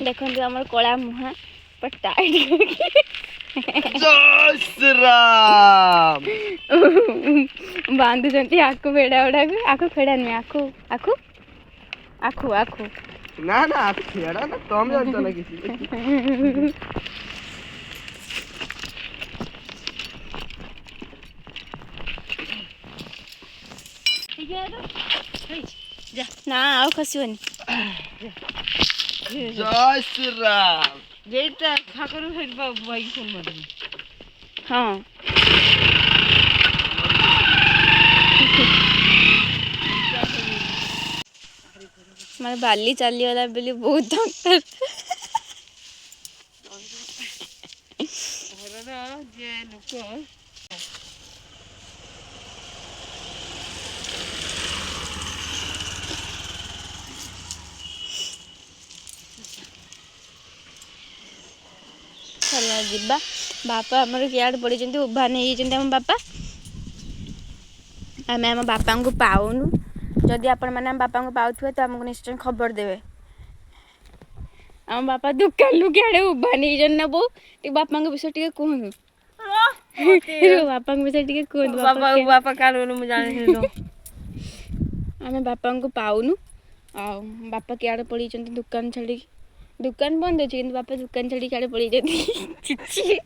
देखो आम कला मुहा टाइट बांधुंट आखु फेड़ा गुड़ा आखु फेड़ा नुहे आखु आखु आखु आखु ना ना फेड़ा ना तुम जानता ना किसी ना आउ खसबनी जय श्री राम जेटा ठाकुर भाई फोन मार हाँ मैं बाली चली वाला बोली बहुत डॉक्टर जे लोक चलो जीवा बापा आमर कियाड़ पड़ी उभा नहीं आम बापा आम आम बापा को पाऊनु जदि आपण मैंने आम बापा को पाउथुए तो आमको निश्चय खबर देवे आम बापा दुकान लु कियाड़े उभा नहीं ना बो टी बापा को विषय टिके कहनु बापा को विषय टिके कहनु बापा बापा काल मु जाने तो आम बापा को पाऊनु आ बापा कियाड़े पड़ी दुकान छाड़ी दुकान बंद अच्छे कि बापा दुकान छाड़ी कियाड़े पड़ी चिची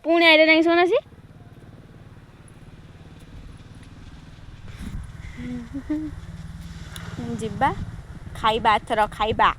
पुणी आइले नहीं सोना सी जीवा खाइबा थर खाइबा